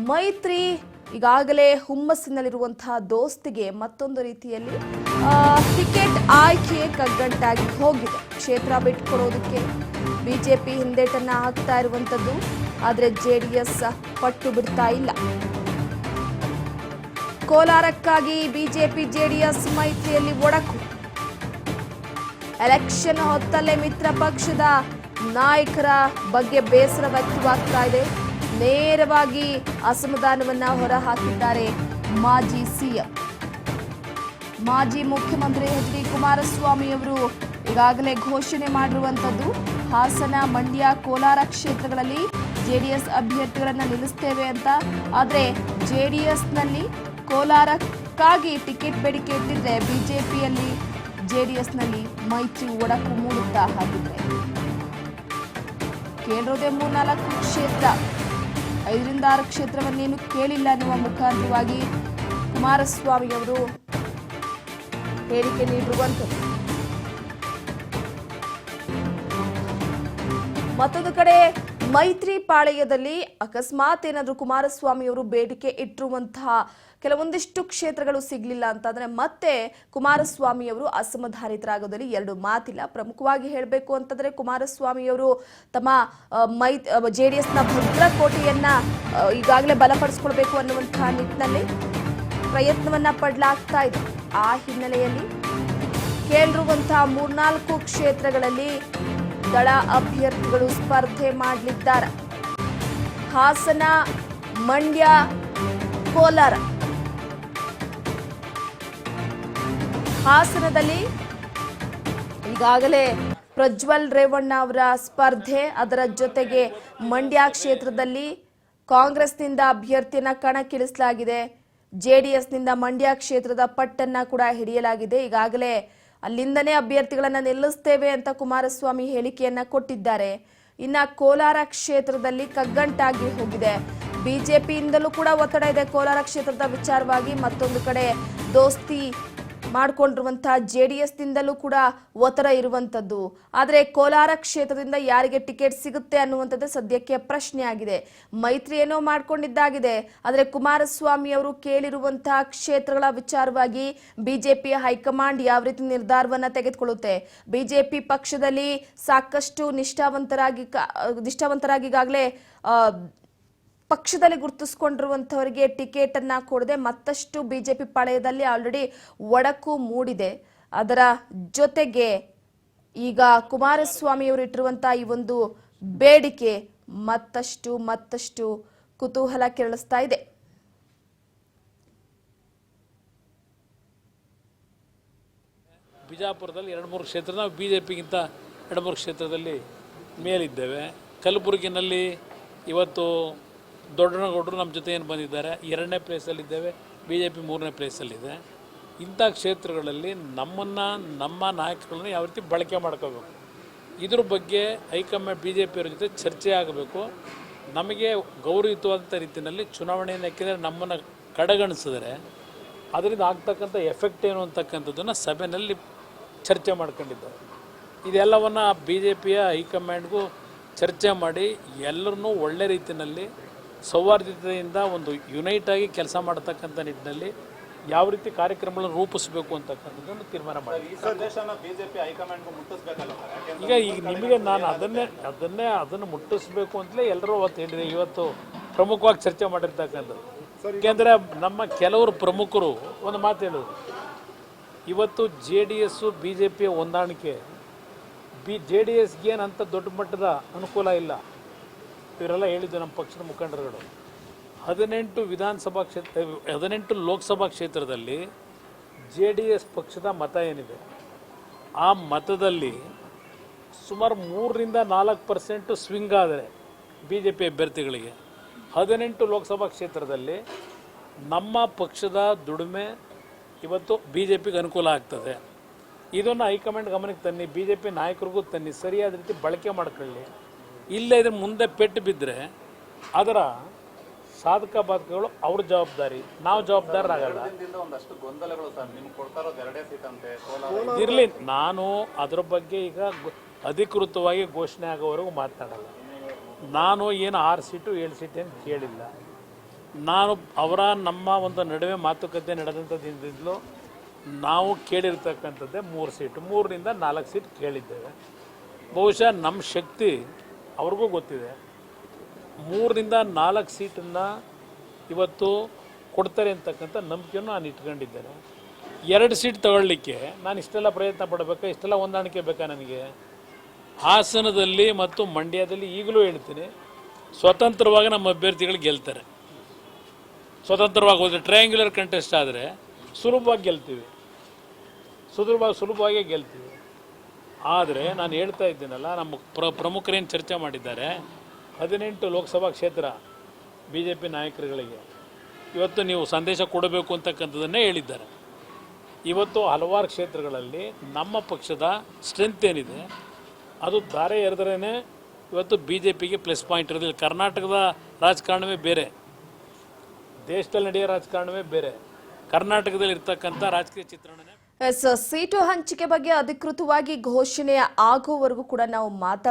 ಮೈತ್ರಿ ಈಗಾಗಲೇ ಹುಮ್ಮಸ್ಸಿನಲ್ಲಿರುವಂತಹ ದೋಸ್ತಿಗೆ ಮತ್ತೊಂದು ರೀತಿಯಲ್ಲಿ ಟಿಕೆಟ್ ಆಯ್ಕೆ ಕಗ್ಗಂಟಾಗಿ ಹೋಗಿದೆ. ಕ್ಷೇತ್ರ ಬಿಟ್ಟುಕೊಡೋದಕ್ಕೆ ಬಿಜೆಪಿ ಹಿಂದೇಟನ್ನ ಹಾಕ್ತಾ ಇರುವಂತದ್ದು. ಆದರೆ ಜೆಡಿಎಸ್ ಪಟ್ಟು ಬಿಡ್ತಾ ಇಲ್ಲ. ಕೋಲಾರಕ್ಕಾಗಿ ಬಿಜೆಪಿ ಜೆಡಿಎಸ್ ಮೈತ್ರಿಯಲ್ಲಿ ಒಡಕು. ಎಲೆಕ್ಷನ್ ಹೊತ್ತಲ್ಲೇ ಮಿತ್ರ ಪಕ್ಷದ ನಾಯಕರ ಬಗ್ಗೆ ಬೇಸರ ವ್ಯಕ್ತವಾಗ್ತಾ ಇದೆ. ನೇರವಾಗಿ ಅಸಮಾಧಾನವನ್ನ ಹೊರಹಾಕಿದ್ದಾರೆ ಮಾಜಿ ಸಿಎಂ. ಮಾಜಿ ಮುಖ್ಯಮಂತ್ರಿ ಎಚ್ ಡಿ ಕುಮಾರಸ್ವಾಮಿ ಅವರು ಈಗಾಗಲೇ ಘೋಷಣೆ ಮಾಡಿರುವಂತದ್ದು, ಹಾಸನ, ಮಂಡ್ಯ, ಕೋಲಾರ ಕ್ಷೇತ್ರಗಳಲ್ಲಿ ಜೆಡಿಎಸ್ ಅಭ್ಯರ್ಥಿಗಳನ್ನ ನಿಲ್ಲಿಸ್ತೇವೆ ಅಂತ. ಆದರೆ ಜೆಡಿಎಸ್ನಲ್ಲಿ ಕೋಲಾರಕ್ಕಾಗಿ ಟಿಕೆಟ್ ಬೇಡಿಕೆ ಇಟ್ಟಿದ್ರೆ ಬಿಜೆಪಿಯಲ್ಲಿ ಜೆಡಿಎಸ್ನಲ್ಲಿ ಮೈತ್ರಿ ಒಡಕು ಮೂಡುತ್ತಾ ಹಾಕಿದೆ. ಕೇಳಿರೋದೇ 3-4 ಕ್ಷೇತ್ರ, 5-6 ಕ್ಷೇತ್ರವನ್ನೇನು ಕೇಳಿಲ್ಲ ಅನ್ನುವ ಮುಖಾಂತರವಾಗಿ ಕುಮಾರಸ್ವಾಮಿ ಅವರು ಹೇಳಿಕೆ ನೀಡಿರುವಂಥದ್ದು. ಮತ್ತೊಂದು ಕಡೆ ಮೈತ್ರಿ ಪಾಳೆಯದಲ್ಲಿ ಅಕಸ್ಮಾತ್ ಏನಾದರೂ ಕುಮಾರಸ್ವಾಮಿ ಅವರು ಬೇಡಿಕೆ ಇಟ್ಟಿರುವಂತಹ ಕೆಲವೊಂದಿಷ್ಟು ಕ್ಷೇತ್ರಗಳು ಸಿಗಲಿಲ್ಲ ಅಂತಂದ್ರೆ ಮತ್ತೆ ಕುಮಾರಸ್ವಾಮಿ ಅವರು ಅಸಮಾಧಾನಿತರಾಗೋದಲ್ಲಿ ಎರಡು ಮಾತಿಲ್ಲ. ಪ್ರಮುಖವಾಗಿ ಹೇಳಬೇಕು ಅಂತಂದ್ರೆ ಕುಮಾರಸ್ವಾಮಿ ಅವರು ತಮ್ಮ ಜೆಡಿಎಸ್ನ ಭದ್ರಕೋಟೆಯನ್ನ ಈಗಾಗಲೇ ಬಲಪಡಿಸಿಕೊಳ್ಬೇಕು ಅನ್ನುವಂತಹ ನಿಟ್ಟಿನಲ್ಲಿ ಪ್ರಯತ್ನವನ್ನ ಪಡಲಾಗ್ತಾ ಇದೆ. ಆ ಹಿನ್ನೆಲೆಯಲ್ಲಿ ಕೇಳಿರುವಂತಹ 3-4 ಕ್ಷೇತ್ರಗಳಲ್ಲಿ ದಳ ಅಭ್ಯರ್ಥಿಗಳು ಸ್ಪರ್ಧೆ ಮಾಡಲಿದ್ದಾರೆ. ಹಾಸನ, ಮಂಡ್ಯ, ಕೋಲಾರ. ಹಾಸನದಲ್ಲಿ ಈಗಾಗಲೇ ಪ್ರಜ್ವಲ್ ರೇವಣ್ಣ ಅವರ ಸ್ಪರ್ಧೆ, ಅದರ ಜೊತೆಗೆ ಮಂಡ್ಯ ಕ್ಷೇತ್ರದಲ್ಲಿ ಕಾಂಗ್ರೆಸ್ನಿಂದ ಅಭ್ಯರ್ಥಿಯನ್ನ ಕಣಕ್ಕಿಳಿಸಲಾಗಿದೆ. ಜೆಡಿಎಸ್ನಿಂದ ಮಂಡ್ಯ ಕ್ಷೇತ್ರದ ಪಟ್ಟನ್ನ ಕೂಡ ಹಿಡಿಯಲಾಗಿದೆ. ಈಗಾಗಲೇ ಅಲ್ಲಿಂದನೇ ಅಭ್ಯರ್ಥಿಗಳನ್ನ ನಿಲ್ಲಿಸ್ತೇವೆ ಅಂತ ಕುಮಾರಸ್ವಾಮಿ ಹೇಳಿಕೆಯನ್ನ ಕೊಟ್ಟಿದ್ದಾರೆ. ಇನ್ನ ಕೋಲಾರ ಕ್ಷೇತ್ರದಲ್ಲಿ ಕಗ್ಗಂಟಾಗಿ ಹೋಗಿದೆ. ಬಿಜೆಪಿಯಿಂದಲೂ ಕೂಡ ಒತ್ತಡ ಇದೆ ಕೋಲಾರ ಕ್ಷೇತ್ರದ ವಿಚಾರವಾಗಿ. ಮತ್ತೊಂದು ಕಡೆ ದೋಸ್ತಿ ಮಾಡಿಕೊಂಡಿರುವಂತಹ ಜೆಡಿಎಸ್ನಿಂದಲೂ ಕೂಡ ಒತ್ತಡ ಇರುವಂತದ್ದು. ಆದರೆ ಕೋಲಾರ ಕ್ಷೇತ್ರದಿಂದ ಯಾರಿಗೆ ಟಿಕೆಟ್ ಸಿಗುತ್ತೆ ಅನ್ನುವಂಥದ್ದು ಸದ್ಯಕ್ಕೆ ಪ್ರಶ್ನೆ ಆಗಿದೆ. ಮೈತ್ರಿ ಏನೋ ಮಾಡ್ಕೊಂಡಿದ್ದಾಗಿದೆ, ಆದರೆ ಕುಮಾರಸ್ವಾಮಿ ಅವರು ಕೇಳಿರುವಂತಹ ಕ್ಷೇತ್ರಗಳ ವಿಚಾರವಾಗಿ ಬಿಜೆಪಿ ಹೈಕಮಾಂಡ್ ಯಾವ ರೀತಿ ನಿರ್ಧಾರವನ್ನ ತೆಗೆದುಕೊಳ್ಳುತ್ತೆ. ಬಿಜೆಪಿ ಪಕ್ಷದಲ್ಲಿ ಸಾಕಷ್ಟು ನಿಷ್ಠಾವಂತರಾಗಿ ಈಗಾಗಲೇ ಪಕ್ಷದಲ್ಲಿ ಗುರುತಿಸಿಕೊಂಡಿರುವಂತವರಿಗೆ ಟಿಕೆಟ್ ಅನ್ನ ಕೊಡದೆ ಮತ್ತಷ್ಟು ಬಿಜೆಪಿ ಪಾಳೆಯದಲ್ಲಿ ಆಲ್ರೆಡಿ ಒಡಕು ಮೂಡಿದೆ. ಅದರ ಜೊತೆಗೆ ಈಗ ಕುಮಾರಸ್ವಾಮಿ ಅವರು ಇಟ್ಟಿರುವಂತಹ ಈ ಒಂದು ಬೇಡಿಕೆ ಮತ್ತಷ್ಟು ಕುತೂಹಲ ಕೆರಳಿಸ್ತಾ ಇದೆ. ಬಿಜಾಪುರದಲ್ಲಿ 2-3 ಕ್ಷೇತ್ರ ನಾವು ಬಿಜೆಪಿಗಿಂತ 2-3 ಕ್ಷೇತ್ರದಲ್ಲಿ ಮೇಲಿದ್ದೇವೆ. ಕಲಬುರಗಿನಲ್ಲಿ ಇವತ್ತು ದೊಡ್ಡನಗೌಡರು ನಮ್ಮ ಜೊತೆ ಏನು ಬಂದಿದ್ದಾರೆ, 2ನೇ ಪ್ಲೇಸಲ್ಲಿದ್ದೇವೆ. ಬಿಜೆಪಿ 3ನೇ ಪ್ಲೇಸಲ್ಲಿದೆ. ಇಂಥ ಕ್ಷೇತ್ರಗಳಲ್ಲಿ ನಮ್ಮ ನಾಯಕರನ್ನು ಯಾವ ರೀತಿ ಬಳಕೆ ಮಾಡ್ಕೋಬೇಕು, ಇದ್ರ ಬಗ್ಗೆ ಹೈಕಮಾಂಡ್ ಬಿಜೆಪಿಯವರ ಜೊತೆ ಚರ್ಚೆ ಆಗಬೇಕು. ನಮಗೆ ಗೌರವಯುತವಾದಂಥ ರೀತಿಯಲ್ಲಿ ಚುನಾವಣೆಯನ್ನು ಹಾಕಿದರೆ ನಮ್ಮನ್ನು ಕಡೆಗಣಿಸಿದರೆ ಅದರಿಂದ ಆಗ್ತಕ್ಕಂಥ ಎಫೆಕ್ಟ್ ಏನು ಅಂತಕ್ಕಂಥದ್ದನ್ನು ಸಭೆಯಲ್ಲಿ ಚರ್ಚೆ ಮಾಡ್ಕೊಂಡಿದ್ದಾರೆ. ಇದೆಲ್ಲವನ್ನು ಬಿಜೆಪಿಯ ಹೈಕಮಾಂಡ್ಗೂ ಚರ್ಚೆ ಮಾಡಿ ಎಲ್ಲರನ್ನೂ ಒಳ್ಳೆ ರೀತಿಯಲ್ಲಿ ಸೌಹಾರ್ದತೆಯಿಂದ ಒಂದು ಯುನೈಟ್ ಆಗಿ ಕೆಲಸ ಮಾಡತಕ್ಕಂಥ ನಿಟ್ಟಿನಲ್ಲಿ ಯಾವ ರೀತಿ ಕಾರ್ಯಕ್ರಮಗಳನ್ನು ರೂಪಿಸಬೇಕು ಅಂತಕ್ಕಂಥದ್ದನ್ನು ತೀರ್ಮಾನ ಮಾಡಿ. ಈಗ ನಿಮಗೆ ನಾನು ಅದನ್ನು ಮುಟ್ಟಿಸ್ಬೇಕು ಅಂತಲೇ ಎಲ್ಲರೂ ಅವತ್ತು ಹೇಳಿದೆ. ಇವತ್ತು ಪ್ರಮುಖವಾಗಿ ಚರ್ಚೆ ಮಾಡಿರ್ತಕ್ಕಂಥದ್ದು ಏಕೆಂದರೆ ನಮ್ಮ ಕೆಲವರು ಪ್ರಮುಖರು ಒಂದು ಮಾತು ಹೇಳೋದು, ಇವತ್ತು JDS BJP ಹೊಂದಾಣಿಕೆ JDSಗೆ ಏನಂತ ದೊಡ್ಡ ಮಟ್ಟದ ಅನುಕೂಲ ಇಲ್ಲ. ಇವರೆಲ್ಲ ಹೇಳಿದ್ದು ನಮ್ಮ ಪಕ್ಷದ ಮುಖಂಡರುಗಳು. 18 ಲೋಕಸಭಾ ಕ್ಷೇತ್ರದಲ್ಲಿ JDS ಪಕ್ಷದ ಮತ ಏನಿದೆ, ಆ ಮತದಲ್ಲಿ ಸುಮಾರು 3-4% ಸ್ವಿಂಗ್ ಆದರೆ BJP ಅಭ್ಯರ್ಥಿಗಳಿಗೆ 18 ಲೋಕಸಭಾ ಕ್ಷೇತ್ರದಲ್ಲಿ ನಮ್ಮ ಪಕ್ಷದ ದುಡಿಮೆ ಇವತ್ತು BJPಗೆ ಅನುಕೂಲ ಆಗ್ತದೆ. ಇದನ್ನು ಹೈಕಮಾಂಡ್ ಗಮನಕ್ಕೆ ತನ್ನಿ, BJP ನಾಯಕರಿಗೂ ತನ್ನಿ, ಸರಿಯಾದ ರೀತಿ ಬಳಕೆ ಮಾಡ್ಕೊಳ್ಳಿ. ಇಲ್ಲೇ ಇದ್ರ ಮುಂದೆ ಪೆಟ್ಟು ಬಿದ್ದರೆ ಅದರ ಸಾಧಕ ಬಾಧಕಗಳು ಅವ್ರ ಜವಾಬ್ದಾರಿ, ನಾವು ಜವಾಬ್ದಾರರಾಗಲ್ಲ. ಇರಲಿ, ನಾನು ಅದರ ಬಗ್ಗೆ ಈಗ ಅಧಿಕೃತವಾಗಿ ಘೋಷಣೆ ಆಗೋವರೆಗೂ ಮಾತನಾಡಲ್ಲ. ನಾನು ಏನು 6 ಸೀಟು 7 ಸೀಟು ಏನು ಕೇಳಿಲ್ಲ. ನಾನು ನಮ್ಮ ಒಂದು ನಡುವೆ ಮಾತುಕತೆ ನಡೆದಂಥ ದಿನದಿಂದಲೂ ನಾವು ಕೇಳಿರ್ತಕ್ಕಂಥದ್ದೇ 3 ಸೀಟು, 3ರಿಂದ 4 ಸೀಟ್ ಕೇಳಿದ್ದೇವೆ. ಬಹುಶಃ ನಮ್ಮ ಶಕ್ತಿ ಅವ್ರಿಗೂ ಗೊತ್ತಿದೆ. 3ರಿಂದ 4 ಸೀಟನ್ನು ಇವತ್ತು ಕೊಡ್ತಾರೆ ಅಂತಕ್ಕಂಥ ನಂಬಿಕೆಯನ್ನು ನಾನು ಇಟ್ಕೊಂಡಿದ್ದೇನೆ. 2 ಸೀಟ್ ತಗೊಳ್ಳಿಕ್ಕೆ ನಾನು ಇಷ್ಟೆಲ್ಲ ಪ್ರಯತ್ನ ಪಡಬೇಕಾ, ಇಷ್ಟೆಲ್ಲ ಹೊಂದಾಣಿಕೆ ಬೇಕಾ ನನಗೆ? ಹಾಸನದಲ್ಲಿ ಮತ್ತು ಮಂಡ್ಯದಲ್ಲಿ ಈಗಲೂ ಹೇಳ್ತೀನಿ, ಸ್ವತಂತ್ರವಾಗಿ ನಮ್ಮ ಅಭ್ಯರ್ಥಿಗಳು ಗೆಲ್ತಾರೆ. ಸ್ವತಂತ್ರವಾಗಿ ಹೋದರೆ ಟ್ರಯಾಂಗ್ಯುಲರ್ ಕಂಟೆಸ್ಟ್ ಆದರೆ ಸುಲಭವಾಗಿ ಗೆಲ್ತೀವಿ, ಸುಲಭವಾಗಿ ಗೆಲ್ತೀವಿ. ಆದರೆ ನಾನು ಹೇಳ್ತಾ ಇದ್ದೀನಲ್ಲ, ನಮ್ಮ ಪ್ರಮುಖರೇನು ಚರ್ಚೆ ಮಾಡಿದ್ದಾರೆ, 18 ಲೋಕಸಭಾ ಕ್ಷೇತ್ರ ಬಿ ಜೆ ಪಿ ನಾಯಕರುಗಳಿಗೆ ಇವತ್ತು ನೀವು ಸಂದೇಶ ಕೊಡಬೇಕು ಅಂತಕ್ಕಂಥದ್ದನ್ನೇ ಹೇಳಿದ್ದಾರೆ. ಇವತ್ತು ಹಲವಾರು ಕ್ಷೇತ್ರಗಳಲ್ಲಿ ನಮ್ಮ ಪಕ್ಷದ ಸ್ಟ್ರೆಂತ್ ಏನಿದೆ ಅದು ಧಾರೆ ಎರೆದ್ರೇ ಇವತ್ತು ಬಿ ಜೆ ಪಿಗೆ ಪ್ಲಸ್ ಪಾಯಿಂಟ್ ಇರೋದಿಲ್ಲ. ಕರ್ನಾಟಕದ ರಾಜಕಾರಣವೇ ಬೇರೆ, ದೇಶದಲ್ಲಿ ನಡೆಯೋ ರಾಜಕಾರಣವೇ ಬೇರೆ, ಕರ್ನಾಟಕದಲ್ಲಿ ಇರ್ತಕ್ಕಂಥ ರಾಜಕೀಯ ಚಿತ್ರಣನೇ. ಸೀಟು ಹಂಚಿಕೆ ಬಗ್ಗೆ ಅಧಿಕೃತವಾಗಿ ಘೋಷಣೆ ಆಗೋವರೆಗೂ ಕೂಡ ನಾವು